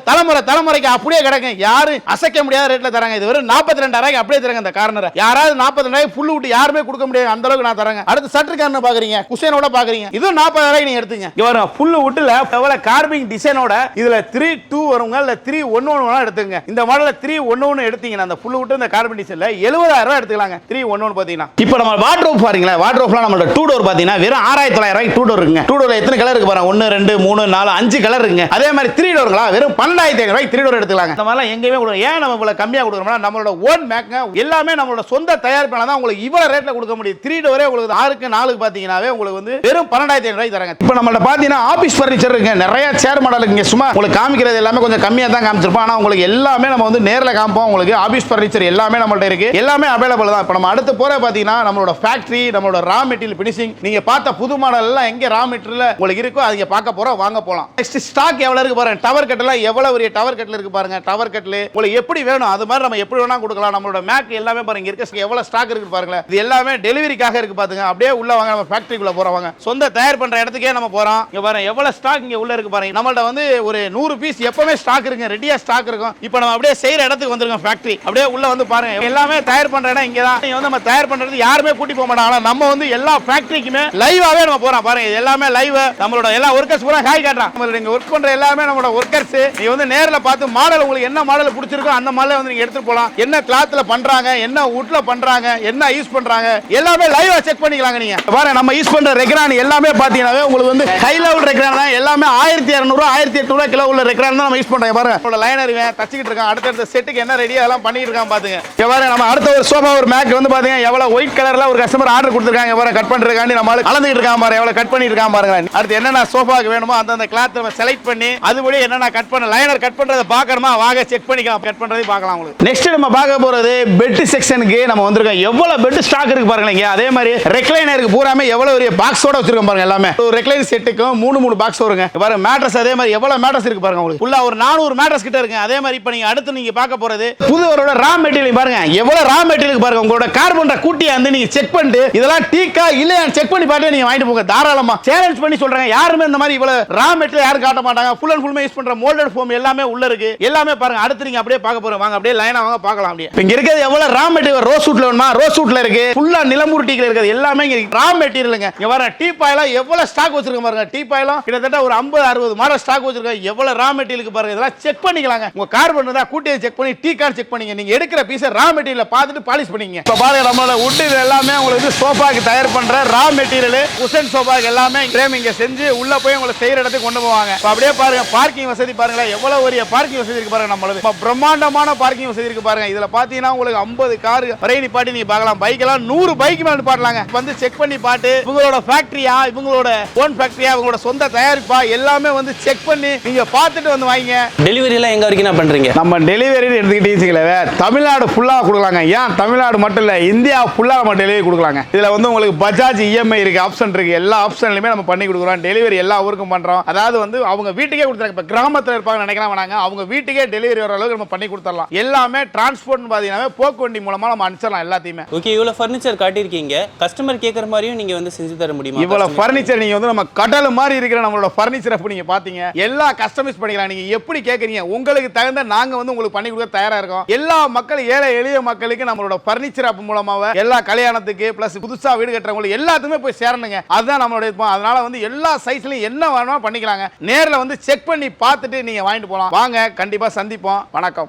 தலைமுறைக்கு அப்படியே கிடக்கு. யாரு அசைக்க முடியாத ரேட்ல தராங்க. இது வெறும் 42,000 ரூபாய்க்கு அப்படியே தராங்க. இந்த கார்னர் யாராவது 42,000 ரூபாய்க்கு ஃபுல் வுட் யாருமே கொடுக்க முடியாது. அந்த அளவுக்கு நான் தரேங்க. அடுத்து சட்டர் கார்னர் பாக்குறீங்க குஷனோட பாக்குறீங்க. இது 40,000 ரூபாய்க்கு நீங்க எடுத்துங்க. இவர ஃபுல் வுட்ல எவ்வளவு கார்பிங் டிசைனோட இதுல 3-2 வருங்க இல்ல 3-1-1 எடுத்துங்க. இந்த மாடல்ல 3-1-1 எடுத்தீங்கன்னா அந்த ஃபுல் வுட் இந்த கார்பிங் டிசைன்ல 70,000 ரூபாய் எடுத்துக்கலாங்க. 3-1-1 பாத்தீங்கன்னா இப்போ நம்ம வார்ட்ரோப் பாருங்களா. வார்ட்ரோப்ல நம்மளோட 2 டோர் பாத்தீங்கன்னா வெறும் 6,900 ரூபாய்க்கு 2 டோர் இருக்குங்க. 2 டோர்ல எத்தனை கலர் இருக்கு பாருங்க. 1 2 3 4 5 கலர் இருக்குங்க. அதே மாதிரி 3 டோர்களா வெறும் 12,500 ரூபாய்க்கு 3 டோர் எடுத்துக்கலாங்க. இந்த மாதிரிலாம் எங்கேயுமே கொடுங்க. ஏன் நம்ம இவ்வளவு கம்மியா கொடுக்குறோம்னா நம்மளோட ஓன் மேக்ங்க எல்லாமே நம்மளோட சொந்த தயாரிப்பால தான் உங்களுக்கு இவ்வளவு ரேட்ல கொடுக்க முடியும். 3 டோரே உங்களுக்கு 6க்கு 4க்கு பாத்தீங்கன்னாவே உங்களுக்கு வந்து வெறும் 12,500 ரூபாய்க்கு தராங்க. இப்போ நம்மள்ட்ட பாத்தீங்கன்னா ஆபீஸ் ஃபர்னிச்சர் இருக்குங்க. நிறைய சேர் மாடல் இருக்குங்க. சும்மா உங்களுக்கு காமிக்கிறது எல்லாமே கொஞ்சம் கம்மியா தான் காமிச்சிருப்போம். ஆனா உங்களுக்கு எல்லாமே நம்ம வந்து நேர்ல காமிப்போம். உங்களுக்கு ஆபீஸ் ஃபர்னிச்சர் எல்லாமே நம்மள்ட்ட இருக்கு. எல்லாமே அவைலபிள் தான். இப்போ நம்ம அடுத்து போற பாத்தீங்கன்னா நம்மளோட ஃபேக்டரி நம்மளோட ரா மெட்டீரியல் ஃபினிஷிங் நீங்க பார்த்த புது மாடல் எல்லாம் எங்க ரா மெட்டீரியல் உங்களுக்கு இருக்கோ அதை பார்க்க போறோம். வாங்க போலாம். நெக்ஸ்ட் ஸ்டாக் எவ்வளவு இருக்கு பாருங்க. டவர் கட்ல எவ்வளவு பெரிய டவர் கட்ல இருக்கு பாருங்க. டவர் கட்ல உங்களுக்கு எப்படி வேணும் அது மாதிரி நம்ம எப்படி வேணா கொடுக்கலாம். நம்மளோட மேக் எல்லாமே பாருங்க இருக்கு. எவ்வளவு ஸ்டாக் இருக்கு பாருங்க. இது எல்லாமே டெலிவரிக்காக இருக்கு பாத்துங்க. அப்படியே உள்ள வாங்க நம்ம ஃபேக்டரிக்குள்ள போறோம். வாங்க சொந்த தயார் பண்ற இடத்துக்கே நம்ம போறோம். இங்க பாருங்க எவ்வளவு ஸ்டாக் இங்க உள்ள இருக்கு பாருங்க. நம்மள்ட்ட வந்து ஒரு 100 பீஸ் எப்பவுமே ஸ்டாக் இருக்குங்க. ரெடியா ஸ்டாக் இருக்கும். இப்போ நம்ம அப்படியே செய்யற இடத்துக்கு வந்திருக்கோம் ஃபேக்டரி. அப்படியே உள்ள வந்து பாருங்க எல்லாமே தயார் பண்ற இடம் இங்க தான். நீங்க வந்து நம்ம தயார் பண்றது யாருமே கூட்டி போக மாட்டாங்க. ஆனா நம்ம வந்து எல்லா ஃபேக்டரிக்குமே லைவாவே நம்ம போறோம். பாருங்க இது எல்லாமே லைவ். நம்மளோட எல்லா ஒர்க்கர்ஸ் பூரா ஹாய் காட்டுறான். நம்மளோட இங்க ஒர்க் பண்ற எல்லாமே நம்மளோட ஒர்க்கர்ஸ். நீங்க வந்து நேர்ல பார்த்து மாடல் உங்களுக்கு என்ன மாடல் பிடிச்சிருக்கோ அந்த மாடலை வந்து நீங்க எடுத்துட்டு போலாம். என்ன கிளாத்ல பண்றாங்க, என்ன வுட்ல பண்றாங்க, என்ன யூஸ் பண்றாங்க எல்லாமே லைவா செக் பண்ணிக்கலாங்க. நீங்க பாருங்க நம்ம யூஸ் பண்ற ரெக்ரான் எல்லாமே பாத்தீங்கன்னா உங்களுக்கு வந்து ஹை லெவல் ரெக்ரான் தான். எல்லாமே 1200 1800 கிலோ உள்ள ரெக்ரான் தான் நம்ம யூஸ் பண்றோம். பாருங்க நம்மளோட லைனர் தச்சிட்டு இருக்கான். அடுத்த செட்டுக்கு என்ன ரெடியா எல்லாம் பண்ணிட்டு இருக்கான் பாத்துங்க. பாருங்க நம்ம அடுத்த ஒரு சோஃபா ஒரு மேக் வந்து பாத்தீங்க எவ்வளவு ஒயிட் கலர்ல ஒரு கஸ்டமர் ஆர்டர் கொடுத்திருக்காங்க. பாருங்க கட் பண்றதுக்காண்டி நம்ம அளந்துட்டு இருக்கான் பாருங்க. எவ்வளவு கட் பண்ணிட்டு இருக்கான் பாருங்க. அடுத்து என்னென்ன சோஃபாக்கு வேணுமோ அந்த கிளாத் நம்ம செலக்ட் பண்ணி அதுபடி என்னென்ன கட் பண்ண லைனர் கட் பண்றத பார்க்கணுமா வாங்க செக் பண்ணிக்கலாம். கட் பண்றதை பார்க்கலாம். உங்களுக்கு நெக்ஸ்ட் நம்ம பார்க்க போறது பெட் செக்ஷனுக்கு நம்ம வந்திருக்கோம். எவ்வளவு பெட் ஸ்டாக் இருக்கு பாருங்க. அதே மாதிரி ரெக்லைனருக்கு பூராமே எவ்வளவு ஒரு பாக்ஸோட வச்சிருக்கோம் பாருங்க. எல்லாமே ஒரு ரெக்லைன் செட்டுக்கும் 3 பாக்ஸ் வருங்க. பாருங்க மேட்ரஸ் அதே மாதிரி எவ்வளவு மேட்ரஸ் இருக்கு பாருங்க. உங்களுக்கு உள்ள ஒரு 400 மேட்ரஸ் கிட்ட இருக்கு. அதே மாதிரி இப்போ நீங்க அடுத்து நீங்க பார்க்க போறது புதுவரோட ரா மெட்டீரியல் பாருங்க. எவ்வளவு ரா மெட்டீரியல் பாருங்க. உங்களோட கார்பன் கூட்டியை வந்து நீங்க செக் பண்ணிட்டு இதெல்லாம் டீக்கா இல்லையா செக் பண்ணி பார்த்து நீங்க வாங்கிட்டு போங்க. தாராளமா சேலஞ்ச் பண்ணி சொல்றேன், யாருமே இந்த மாதிரி இவ்வளவு ரா மெட்டீரியல் யாரும் காட்ட மாட்டாங்க. ஃபுல் அண்ட் ஃபுல் யூஸ் பண்ற மோல்டட் ஃபோம் எல்லாமே உள்ள இருக்கு. எல்லாமே பாருங்க. அடுத்து நீங்க அப்படியே பார்க்க போறோம். வாங்க அப்படியே லைனா வாங்க பார்க்கலாம். அப்படியே இங்க இருக்கிறது எவ்வளவு ரா மெட்டீரியல். ரோஸ் வுட்ல வேணுமா ரோஸ் வுட்ல இருக்கு. ஃபுல்லா நிலமுருட்டில இருக்குது. எல்லாமே இங்க ரா மெட்டீரியல்ங்க. இங்க வர டீ பாயில எவ்வளவு ஸ்டாக் வச்சிருக்கோம் பாருங்க. டீ பாயிலும் கிட்டத்தட்ட ஒரு 50-60 மாடல் ஸ்டாக் வச்சிருக்கோம். எவ்வளவு ரா மெட்டீரியலுக்கு பாருங்க. இதெல்லாம் செக் பண்ணிக்கலாங்க. உங்க கார்பன் இருந்தா கூட்டியை செக் பண்ணி டீ கார்டு செக் பண்ணீங்க. நீங்க எடுக்கிற பீஸ் ரா மெட்டீரியல் பார்த்துட்டு பாலிஷ் பண்ணீங்க. இப்ப பாருங்க நம்மளோட வுட் இது எல்லாமே உங்களுக்கு சோஃபாக்கு தயார் பண்ற ரா மெட்டீரியல். குஷன் சோஃபாக்கு எல்லாமே ஃப்ரேமிங் செஞ்சு உள்ள போய் உங்களுக்கு செய்யற இடத்துக்கு கொண்டு போவாங்க. அப்படியே பாருங்க பார்க்கிங் வசதி பாருங்க. எவ்வளவு ஒரு பார்க்கிங் வசதி இருக்கு பாருங்க. நம்மளது பிரம்மாண்டமான பார்க்கிங் வசதி இருக்கு பாருங்க. இதுல பாத்தீங்கன்னா உங்களுக்கு 50 கார் வரை நிப்பாட்டி நீங்க பார்க்கலாம். பைக் எல்லாம் 100 பைக் மேல நிப்பாட்டலாங்க. வந்து செக் பண்ணி பாட்டு இவங்களோட ஃபேக்டரியா இவங்களோட ஓன் ஃபேக்டரியா இவங்களோட சொந்த தயாரிப்பா எல்லாமே வந்து செக் பண்ணி நீங்க பார்த்துட்டு வந்து வாங்க. டெலிவரி எல்லாம் எங்க வரைக்கும் பண்றீங்க? நம்ம டெலிவரி எடுத்துக்கிட்டீங்களே தமிழ்நாடு ஃபுல்லா கொடுக்கலாங்க. ஏன் தமிழ்நாடு மட்டும் இல்ல இந்தியா ஃபுல்லா நம்ம டெலிவரி கொடுக்கலாங்க. இதுல வந்து உங்களுக்கு பஜாஜ் இஎம்ஐ இருக்கு, ஆப்ஷன் இருக்கு. எல்லா ஆப்ஷன்லயுமே நம்ம பண்ணி கொடுக்குறோம். டெலிவரி எல்லா ஊருக்கும் பண்றோம். அதாவது வந்து அவங்க வீட்டுக்கே கொடுத்துறாங்க. இப்ப கிராமத்துல இருப்பாங்க நினைக்கலாம் வேணாங்க. அவங்க வீட்டுக்கே டெலிவரி வர அளவுக்கு நம்ம பண்ணி கொடுத்துடலாம். எல்லாமே டிரான்ஸ்போர்ட் பாத்தீங்கன்னா போக்கு வண்டி மூலமா நம்ம அனுப்பிச்சிடலாம் எல்லாத்தையுமே. ஓகே, இவ்வளவு ஃபர்னிச்சர் காட்டியிருக்கீங்க. கஸ்டமர் கேட்கற மாதிரியும் நீங்க வந்து செஞ்சு தர முடியுமா? இவ்வளவு ஃபர்னிச்சர் நீங்க வந்து நம்ம கடல் மாதிரி இருக்கிற நம்மளோட ஃபர்னிச்சர் நீங்க பாத்தீங்க. எல்லா கஸ்டமைஸ் பண்ணிக்கலாம். நீங்க எப்படி கேக்குறீங்க உங்களுக்கு தகுந்த நாங்க வந்து உங்களுக்கு பண்ணி கொடுக்க தயாரா இருக்கோம். எல்லா மக்கள் ஏழை எளிய மக்களுக்கு நம்மளோட ஃபர்னிச்சர் ஆப் மூலமாக எல்லா கல்யாணத்துக்கு பிளஸ் புதுசா வீடு கட்டுறவங்களுக்கு எல்லாத்துமே போய் சேரணுங்க. அதுதான் நம்மளோட இருப்போம். அதனால வந்து எல்லா சைஸ்லயும் என்ன வேணுமோ பண்ணிக்கலாங்க. நேர்ல வந்து செக் பண்ணி பார்த்துட்டு நீங்க வாங்கிட்டு போலாம். வாங்க கண்டிப்பா சந்திப்போம். வணக்கம்.